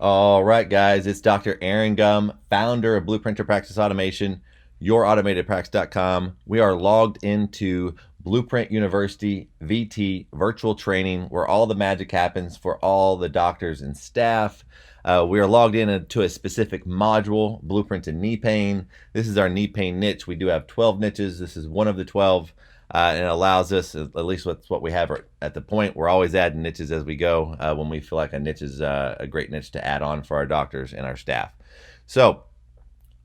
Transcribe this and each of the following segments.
All right, guys, it's Dr. Aaron Gum, founder of Blueprinter Practice Automation, yourautomatedpractice.com. We are logged into Blueprint University VT virtual training where all the magic happens for all the doctors and staff. We are logged into a specific module, Blueprint to Knee Pain. This is our knee pain niche. We do have 12 niches. This is one of the 12. And it allows us, at least that's what we have at the point. We're always adding niches as we go when we feel like a niche is a great niche to add on for our doctors and our staff. So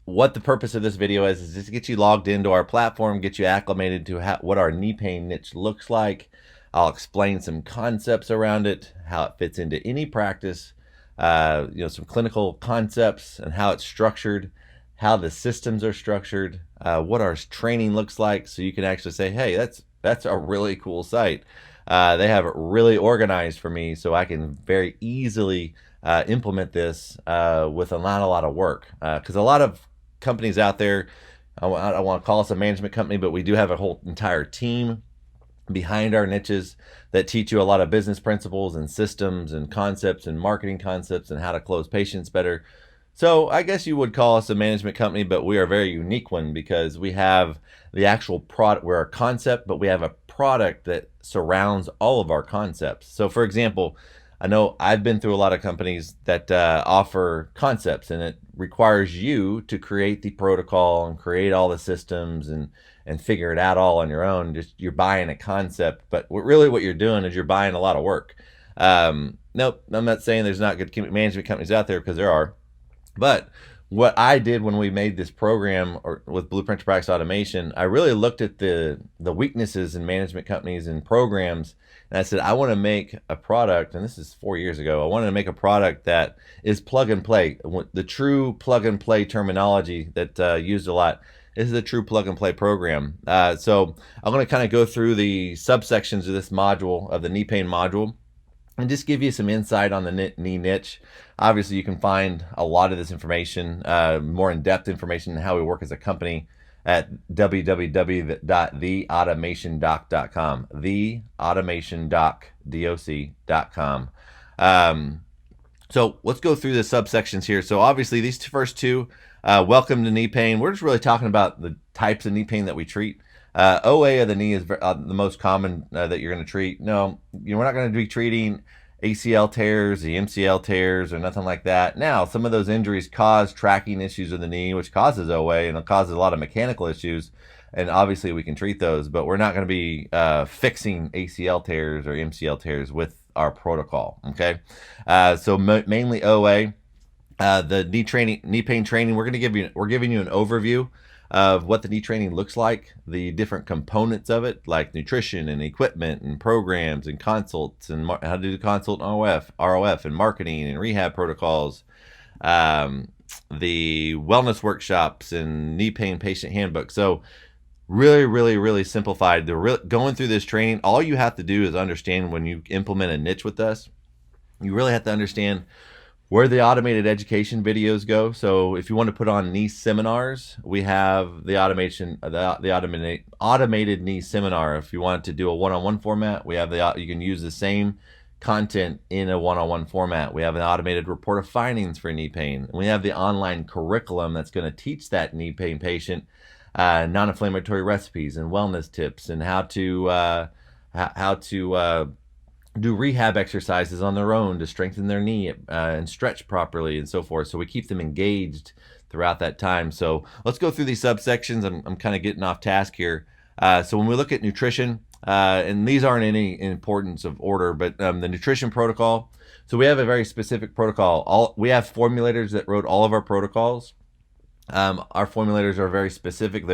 what the purpose of this video is just to get you logged into our platform, get you acclimated to what our knee pain niche looks like. I'll explain some concepts around it, how it fits into any practice, some clinical concepts and how it's structured, how the systems are structured, what our training looks like, so you can actually say, hey, that's a really cool site. They have it really organized for me, so I can very easily implement this with not a lot of work. Because a lot of companies out there, I don't want to call us a management company, but we do have a whole entire team behind our niches that teach you a lot of business principles and systems and concepts and marketing concepts and how to close patients better. So I guess you would call us a management company, but we are a very unique one because we have the actual product. We're a concept, but we have a product that surrounds all of our concepts. So for example, I know I've been through a lot of companies that offer concepts, and it requires you to create the protocol and create all the systems and figure it out all on your own. Just you're buying a concept, but what you're doing is you're buying a lot of work. Nope, I'm not saying there's not good management companies out there, because there are. But what I did when we made this program with Blueprint to Practice Automation, I really looked at the weaknesses in management companies and programs, and I said, I want to make a product, and this is 4 years ago, I wanted to make a product that is plug and play. The true plug and play terminology that used a lot. This is a true plug and play program. So I'm going to kind of go through the subsections of this module, of the knee pain module, and just give you some insight on the knee niche. Obviously, you can find a lot of this information, more in-depth information on how we work as a company at www.theautomationdoc.com, theautomationdoc.com. So let's go through the subsections here. So obviously, these first two, welcome to knee pain. We're just really talking about the types of knee pain that we treat. OA of the knee is the most common that you're going to treat. No, we're not going to be treating ACL tears, the MCL tears, or nothing like that. Now, some of those injuries cause tracking issues of the knee, which causes OA, and it causes a lot of mechanical issues. And obviously, we can treat those, but we're not going to be fixing ACL tears or MCL tears with our protocol. Okay, so mainly OA. The knee pain training, we're giving you an overview of what the knee training looks like, the different components of it, like nutrition and equipment and programs and consults and how to do the consult and ROF and marketing and rehab protocols, the wellness workshops and knee pain patient handbook. So really, really, really simplified. Going through this training, all you have to do is understand when you implement a niche with us, you really have to understand where the automated education videos go. So if you want to put on knee seminars, we have the automated knee seminar. If you want to do a one-on-one format, we have you can use the same content in a one-on-one format. We have an automated report of findings for knee pain. We have the online curriculum that's going to teach that knee pain patient non-inflammatory recipes and wellness tips and how to do rehab exercises on their own to strengthen their knee and stretch properly and so forth. So we keep them engaged throughout that time. So let's go through these subsections. I'm kind of getting off task here. So when we look at nutrition, and these aren't in any importance of order, but the nutrition protocol. So we have a very specific protocol. We have formulators that wrote all of our protocols. Our formulators are very specific.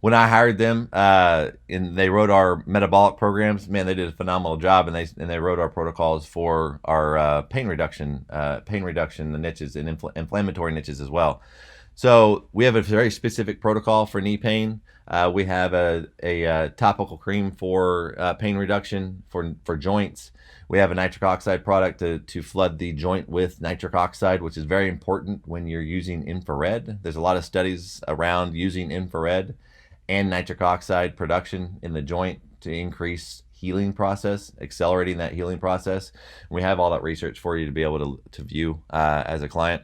When I hired them, and they wrote our metabolic programs, man, they did a phenomenal job, and they wrote our protocols for our pain reduction, the niches and inflammatory niches as well. So we have a very specific protocol for knee pain. We have a topical cream for pain reduction for joints. We have a nitric oxide product to flood the joint with nitric oxide, which is very important when you're using infrared. There's a lot of studies around using infrared and nitric oxide production in the joint to increase healing process, accelerating that healing process. We have all that research for you to be able to view as a client.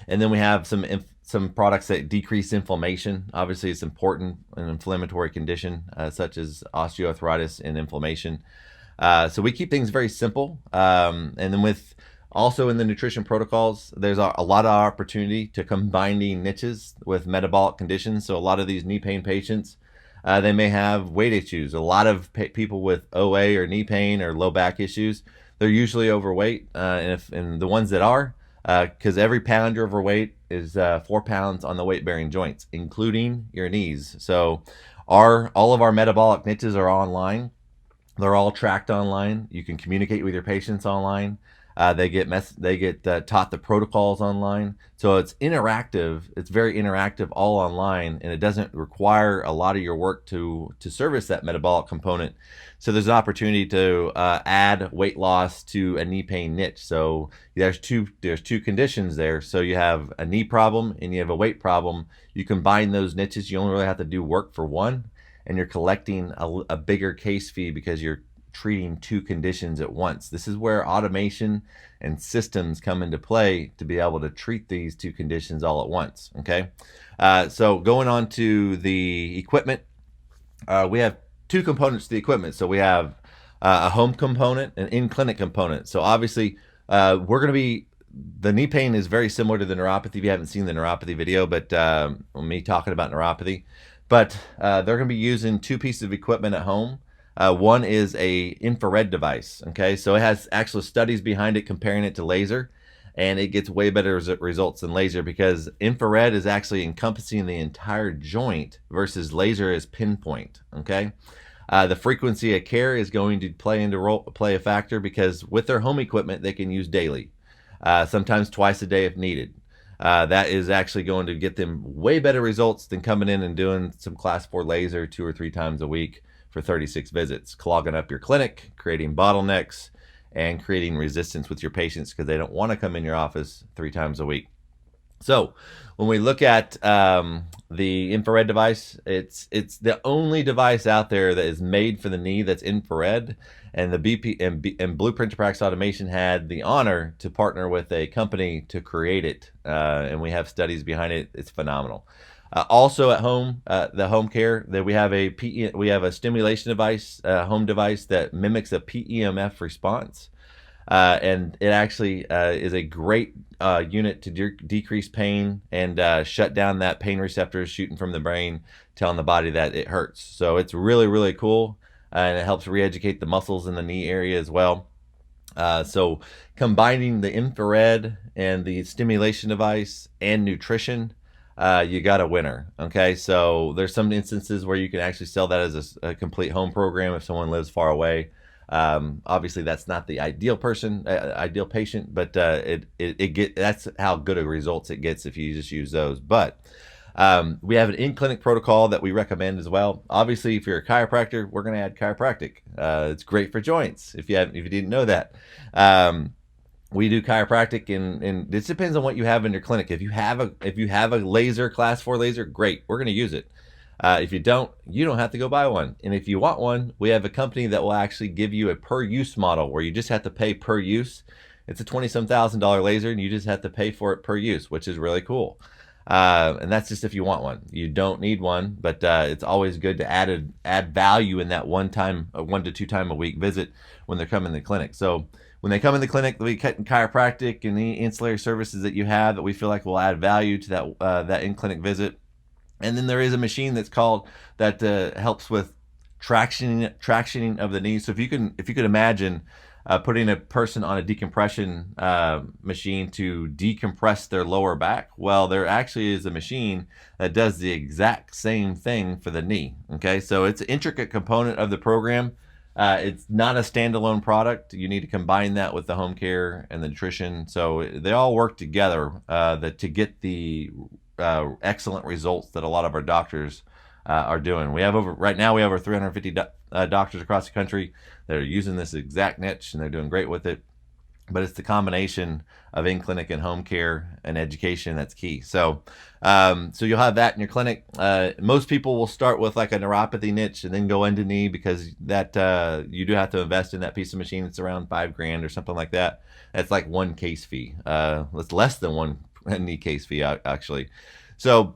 And then we have some products that decrease inflammation. Obviously, it's important in an inflammatory condition such as osteoarthritis and inflammation. So we keep things very simple. And then with also in the nutrition protocols, there's a lot of opportunity to combining niches with metabolic conditions. So a lot of these knee pain patients, they may have weight issues. A lot of people with OA or knee pain or low back issues, they're usually overweight. And the ones that are, because every pound you're overweight is 4 pounds on the weight-bearing joints, including your knees. So all of our metabolic niches are online. They're all tracked online. You can communicate with your patients online. They get taught the protocols online. So it's interactive. It's very interactive, all online, and it doesn't require a lot of your work to service that metabolic component. So there's an opportunity to add weight loss to a knee pain niche. So there's two conditions there. So you have a knee problem and you have a weight problem. You combine those niches. You only really have to do work for one, and you're collecting a bigger case fee because you're treating two conditions at once. This is where automation and systems come into play to be able to treat these two conditions all at once. Okay, so going on to the equipment, we have two components to the equipment. So we have a home component and in-clinic component. So obviously, the knee pain is very similar to the neuropathy. If you haven't seen the neuropathy video, but me talking about neuropathy, but they're going to be using two pieces of equipment at home. One is a infrared device. Okay, so it has actual studies behind it comparing it to laser, and it gets way better results than laser because infrared is actually encompassing the entire joint versus laser is pinpoint. Okay, the frequency of care is going to play a factor because with their home equipment they can use daily, sometimes twice a day if needed. That is actually going to get them way better results than coming in and doing some class 4 laser 2 or 3 times a week for 36 visits, clogging up your clinic, creating bottlenecks, and creating resistance with your patients because they don't want to come in your office 3 times a week. So when we look at the infrared device, it's the only device out there that is made for the knee that's infrared. And the BP and Blueprint to Practice Automation had the honor to partner with a company to create it, and we have studies behind it. It's phenomenal. Also at home, the home care, that we have a stimulation device, home device that mimics a PEMF response, and it actually is a great unit to decrease pain and shut down that pain receptors shooting from the brain, telling the body that it hurts. So it's really, really cool, and it helps re-educate the muscles in the knee area as well. So combining the infrared and the stimulation device and nutrition, you got a winner. Okay, so there's some instances where you can actually sell that as a complete home program if someone lives far away. Obviously that's not the ideal patient, but that's how good of results it gets if you just use those. But we have an in-clinic protocol that we recommend as well. Obviously, if you're a chiropractor, we're going to add chiropractic. It's great for joints. If you didn't know that. We do chiropractic, and this depends on what you have in your clinic. If you have a laser, class 4 laser, great, we're going to use it. If you don't have to go buy one. And if you want one, we have a company that will actually give you a per use model where you just have to pay per use. It's a $20-some thousand laser, and you just have to pay for it per use, which is really cool. And that's just if you want one. You don't need one, but it's always good to add value in that 1 to 2 time a week visit when they're coming to the clinic. So when they come in the clinic, we cut chiropractic and the ancillary services that you have that we feel like will add value to that in-clinic visit. And then there is a machine that helps with tractioning of the knee. So if you could imagine putting a person on a decompression machine to decompress their lower back, well, there actually is a machine that does the exact same thing for the knee. Okay, so it's an intricate component of the program. It's not a standalone product. You need to combine that with the home care and the nutrition. So they all work together to get the excellent results that a lot of our doctors are doing. Right now we have over 350 doctors across the country that are using this exact niche, and they're doing great with it. but it's the combination of in-clinic and home care and education that's key. So so you'll have that in your clinic. Most people will start with like a neuropathy niche and then go into knee, because that you do have to invest in that piece of machine. It's around $5,000 or something like that. That's like one case fee. It's less than one knee case fee actually. So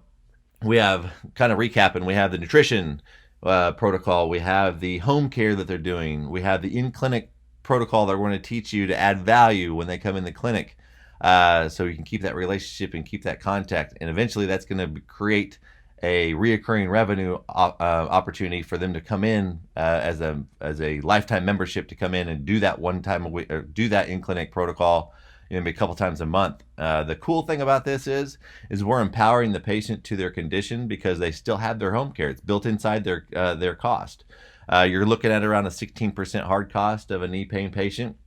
we have, kind of recapping, we have the nutrition protocol, we have the home care that they're doing, we have the in-clinic protocol that we're going to teach you to add value when they come in the clinic, so you can keep that relationship and keep that contact, and eventually that's going to create a reoccurring revenue opportunity for them to come in as a lifetime membership, to come in and do that one time a week, or do that in-clinic protocol, maybe a couple times a month. The cool thing about this is we're empowering the patient to their condition, because they still have their home care. It's built inside their cost. You're looking at around a 16% hard cost of a knee pain patient.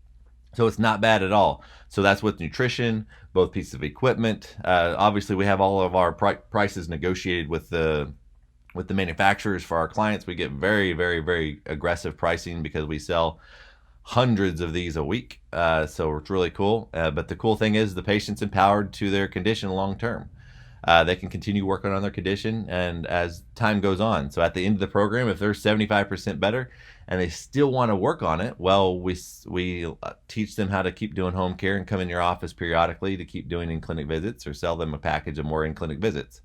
So it's not bad at all. So that's with nutrition, both pieces of equipment. Obviously, we have all of our prices negotiated with the manufacturers for our clients. We get very, very, very aggressive pricing, because we sell hundreds of these a week. So it's really cool. But the cool thing is the patient's empowered to their condition long term. They can continue working on their condition, and as time goes on. So at the end of the program, if they're 75% better and they still want to work on it, well, we teach them how to keep doing home care and come in your office periodically to keep doing in-clinic visits, or sell them a package of more in-clinic visits.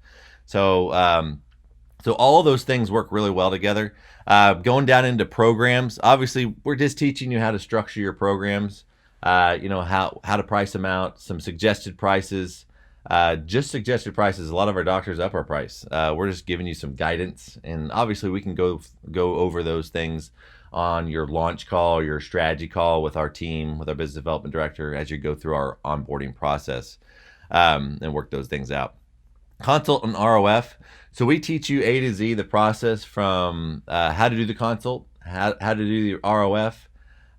So so all of those things work really well together. Going down into programs, obviously we're just teaching you how to structure your programs, how to price them out, some suggested prices. Just suggested prices. A lot of our doctors up our price. We're just giving you some guidance, and obviously we can go over those things on your launch call, your strategy call with our team, with our business development director, as you go through our onboarding process, and work those things out. Consult and ROF. So we teach you A to Z, the process from how to do the consult, how to do the ROF,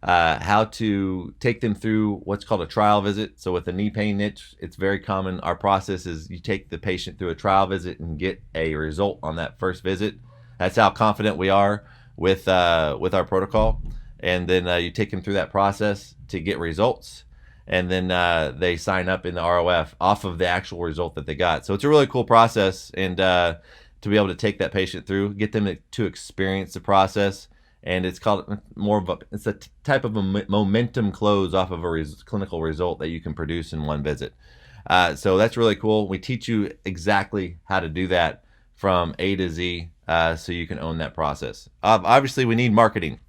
how to take them through what's called a trial visit. So with a knee pain niche, it's very common. Our process is you take the patient through a trial visit and get a result on that first visit. That's how confident we are with our protocol. And then you take them through that process to get results. And then they sign up in the ROF off of the actual result that they got. So it's a really cool process, and to be able to take that patient through, get them to experience the process. And it's called it's a type of a momentum close off of a clinical result that you can produce in one visit. So that's really cool. We teach you exactly how to do that from A to Z, so you can own that process. Obviously, we need marketing.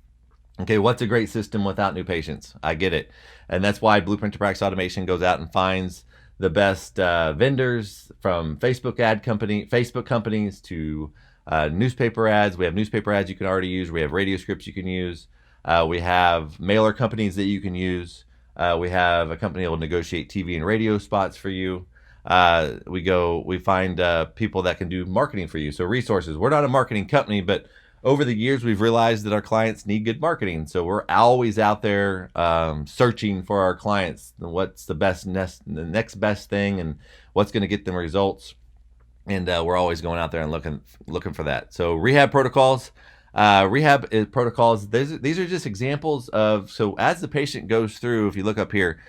Okay, what's a great system without new patients? I get it. And that's why Blueprint to Practice Automation goes out and finds the best vendors, from Facebook companies to newspaper ads. We have newspaper ads you can already use. We have radio scripts you can use. We have mailer companies that you can use. We have a company that will negotiate TV and radio spots for you. We find people that can do marketing for you. So resources. We're not a marketing company, but over the years, we've realized that our clients need good marketing. So we're always out there searching for our clients. What's the next best thing, and what's going to get them results. And we're always going out there and looking for that. So rehab protocols. Protocols, these are just examples of, so as the patient goes through, if you look up here,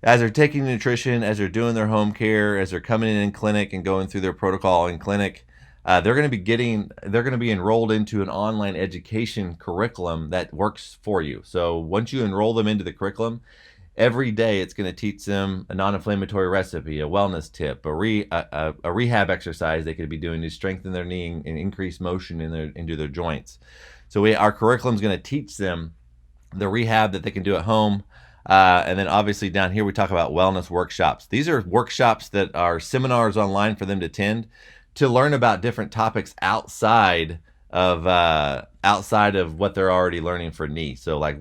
as they're taking nutrition, as they're doing their home care, as they're coming in clinic and going through their protocol in clinic, they're going to be enrolled into an online education curriculum that works for you. So once you enroll them into the curriculum, every day it's going to teach them a non-inflammatory recipe, a wellness tip, a rehab exercise they could be doing to strengthen their knee and increase motion into their joints. So our curriculum is going to teach them the rehab that they can do at home. And then obviously down here we talk about wellness workshops. These are workshops that are seminars online for them to attend, to learn about different topics outside of what they're already learning for knee. So like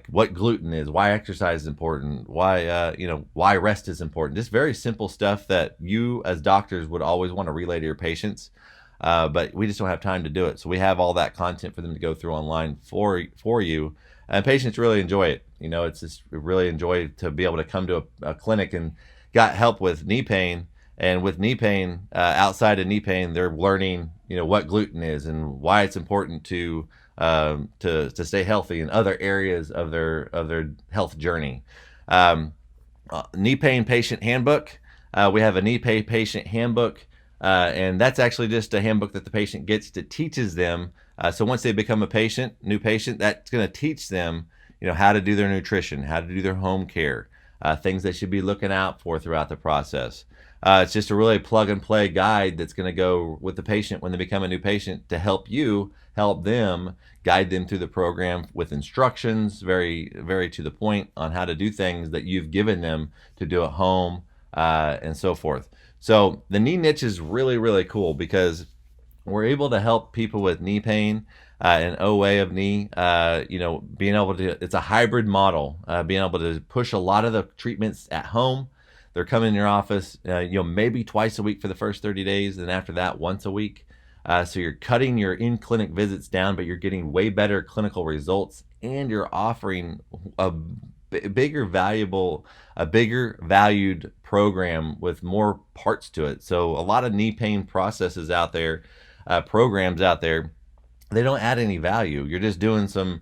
what gluten is, why exercise is important, why rest is important. Just very simple stuff that you as doctors would always want to relay to your patients, but we just don't have time to do it. So we have all that content for them to go through online for you, and patients really enjoy it. It's just really enjoy to be able to come to a clinic and got help with knee pain. And with knee pain, outside of knee pain, they're learning, what gluten is and why it's important to stay healthy in other areas of their health journey. Knee pain patient handbook. We have a knee pain patient handbook, and that's actually just a handbook that the patient gets that teaches them. So once they become a patient, new patient, that's going to teach them, how to do their nutrition, how to do their home care, things they should be looking out for throughout the process. It's just a really plug and play guide that's going to go with the patient when they become a new patient to help you help them, guide them through the program with instructions, very, very to the point on how to do things that you've given them to do at home, and so forth. So the knee niche is really, really cool because we're able to help people with knee pain, and OA of knee, being able to, it's a hybrid model, being able to push a lot of the treatments at home. They're coming in your office, maybe twice a week for the first 30 days, and after that, once a week. So you're cutting your in-clinic visits down, but you're getting way better clinical results, and you're offering a bigger valued program with more parts to it. So a lot of knee pain processes out there, programs out there, they don't add any value. You're just doing some,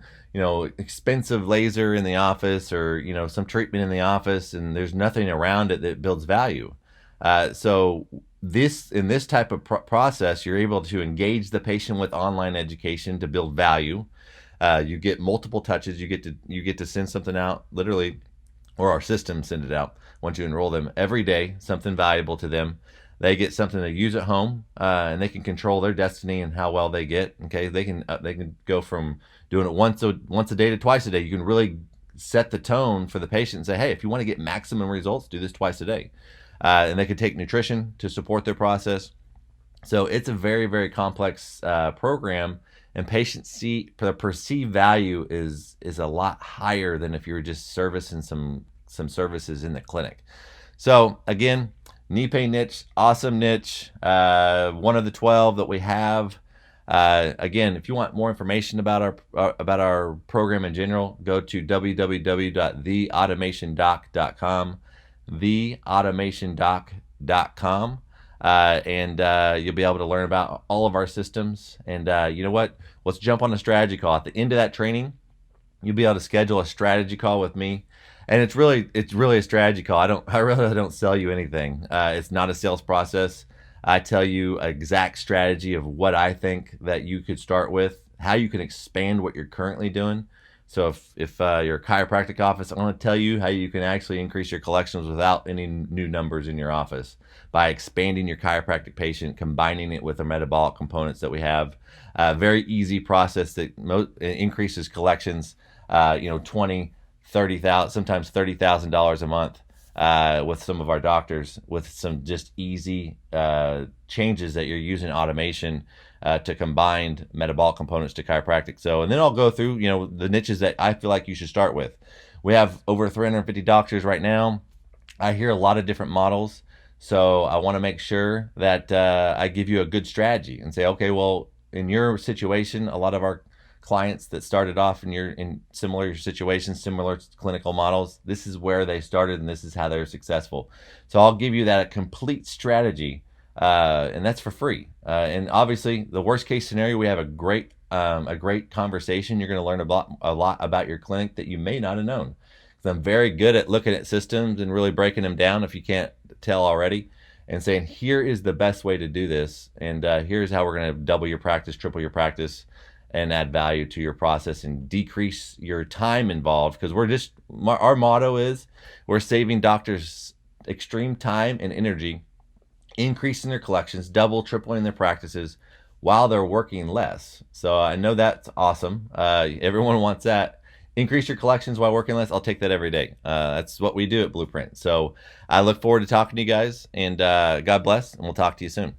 expensive laser in the office, or, some treatment in the office, and there's nothing around it that builds value. So in this type of process, you're able to engage the patient with online education to build value. You get multiple touches. You get to send something out, literally, or our system send it out once you enroll them every day, something valuable to them. They get something to use at home, and they can control their destiny and how well they get. Okay, they can go from doing it once a day to twice a day. You can really set the tone for the patient and say, hey, if you want to get maximum results, do this twice a day. And they can take nutrition to support their process. So it's a very, very complex program, and patients see the perceived value is a lot higher than if you were just servicing some services in the clinic. So again, knee pain niche, awesome niche, one of the 12 that we have. Again, if you want more information about our program in general, go to www.theautomationdoc.com, theautomationdoc.com, and you'll be able to learn about all of our systems. And you know what? Let's jump on a strategy call. At the end of that training, you'll be able to schedule a strategy call with me. And it's really a strategy call. I really don't sell you anything. It's not a sales process. I tell you exact strategy of what I think that you could start with, how you can expand what you're currently doing. So if you're a chiropractic office, I want to tell you how you can actually increase your collections without any new numbers in your office by expanding your chiropractic patient, combining it with the metabolic components that we have. Very easy process that increases collections, 20, 30,000, sometimes $30,000 a month, with some of our doctors, with some just easy changes that you're using automation to combine metabolic components to chiropractic. So, and then I'll go through, the niches that I feel like you should start with. We have over 350 doctors right now. I hear a lot of different models. So I want to make sure that I give you a good strategy and say, okay, well, in your situation, a lot of our clients that started off in similar situations, similar clinical models, this is where they started and this is how they're successful. So I'll give you that complete strategy, and that's for free. And obviously, the worst case scenario, we have a great conversation. You're going to learn a lot about your clinic that you may not have known. So I'm very good at looking at systems and really breaking them down, if you can't tell already, and saying, here is the best way to do this, and here's how we're going to double your practice, triple your practice, and add value to your process and decrease your time involved. Because our motto is, we're saving doctors extreme time and energy, increasing their collections, tripling their practices while they're working less. So I know that's awesome. Everyone wants that. Increase your collections while working less. I'll take that every day. That's what we do at Blueprint. So I look forward to talking to you guys, and God bless, and we'll talk to you soon.